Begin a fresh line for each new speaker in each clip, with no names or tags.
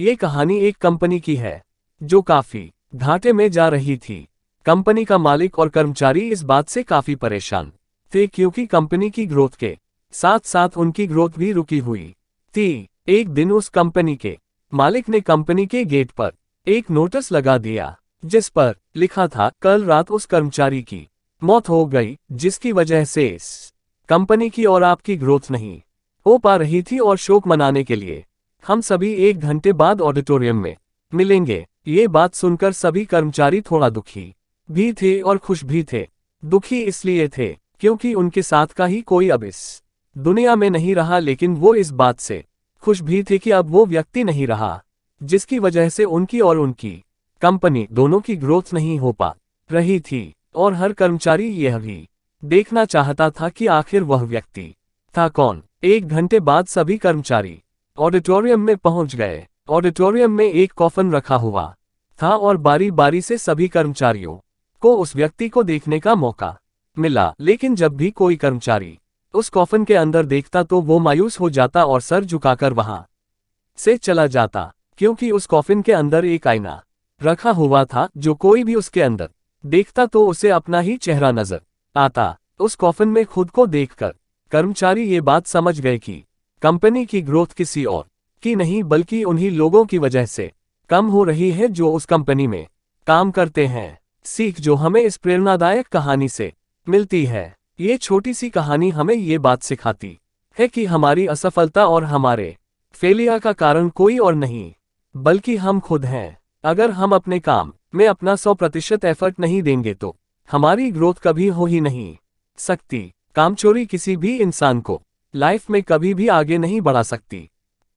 ये कहानी एक कंपनी की है जो काफी घाटे में जा रही थी। कंपनी का मालिक और कर्मचारी इस बात से काफी परेशान थे क्योंकि कंपनी की ग्रोथ के साथ साथ उनकी ग्रोथ भी रुकी हुई थी। एक दिन उस कंपनी के मालिक ने कंपनी के गेट पर एक नोटिस लगा दिया जिस पर लिखा था, कल रात उस कर्मचारी की मौत हो गई जिसकी वजह से इस कंपनी की और आपकी ग्रोथ नहीं हो पा रही थी और शोक मनाने के लिए हम सभी 1 घंटे बाद ऑडिटोरियम में मिलेंगे। ये बात सुनकर सभी कर्मचारी थोड़ा दुखी भी थे और खुश भी थे। दुखी इसलिए थे क्योंकि उनके साथ का ही कोई अब इस दुनिया में नहीं रहा, लेकिन वो इस बात से खुश भी थे कि अब वो व्यक्ति नहीं रहा जिसकी वजह से उनकी और उनकी कंपनी दोनों की ग्रोथ नहीं हो पा रही थी। और हर कर्मचारी यह भी देखना चाहता था कि आखिर वह व्यक्ति था कौन। 1 घंटे बाद सभी कर्मचारी ऑडिटोरियम में पहुंच गए। ऑडिटोरियम में एक कॉफन रखा हुआ था और बारी बारी से सभी कर्मचारियों को उस व्यक्ति को देखने का मौका मिला, लेकिन जब भी कोई कर्मचारी उस कॉफन के अंदर देखता तो वो मायूस हो जाता और सर झुकाकर वहां से चला जाता, क्योंकि उस कॉफिन के अंदर एक आईना रखा हुआ था जो कोई भी उसके अंदर देखता तो उसे अपना ही चेहरा नजर आता। उस कॉफिन में खुद को देखकर कर्मचारी ये बात समझ गए कि कंपनी की ग्रोथ किसी और की नहीं बल्कि उन्हीं लोगों की वजह से कम हो रही है जो उस कंपनी में काम करते हैं। सीख जो हमें इस प्रेरणादायक कहानी से मिलती है, ये छोटी सी कहानी हमें ये बात सिखाती है कि हमारी असफलता और हमारे फेलियर का कारण कोई और नहीं बल्कि हम खुद हैं। अगर हम अपने काम में अपना 100% एफर्ट नहीं देंगे तो हमारी ग्रोथ कभी हो ही नहीं सकती। कामचोरी किसी भी इंसान को लाइफ में कभी भी आगे नहीं बढ़ा सकती।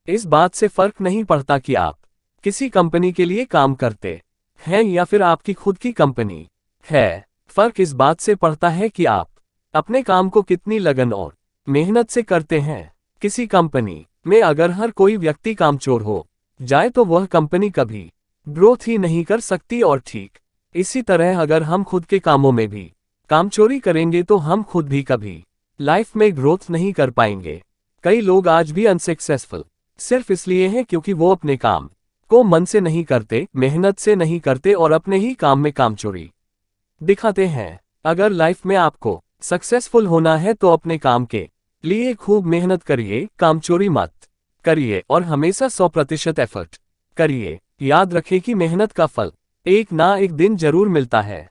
इस बात से फर्क नहीं पड़ता कि आप किसी कंपनी के लिए काम करते हैं या फिर आपकी खुद की कंपनी है। फर्क इस बात से पड़ता है कि आप अपने काम को कितनी लगन और मेहनत से करते हैं। किसी कंपनी में अगर हर कोई व्यक्ति कामचोर हो जाए तो वह कंपनी कभी ग्रोथ ही नहीं कर सकती। और ठीक इसी तरह अगर हम खुद के कामों में भी कामचोरी करेंगे तो हम खुद भी कभी लाइफ में ग्रोथ नहीं कर पाएंगे। कई लोग आज भी अनसक्सेसफुल सिर्फ इसलिए हैं क्योंकि वो अपने काम को मन से नहीं करते, मेहनत से नहीं करते और अपने ही काम में कामचोरी दिखाते हैं। अगर लाइफ में आपको सक्सेसफुल होना है तो अपने काम के लिए खूब मेहनत करिए, कामचोरी मत करिए और हमेशा 100% एफर्ट करिए। याद रखें कि मेहनत का फल एक ना एक दिन जरूर मिलता है।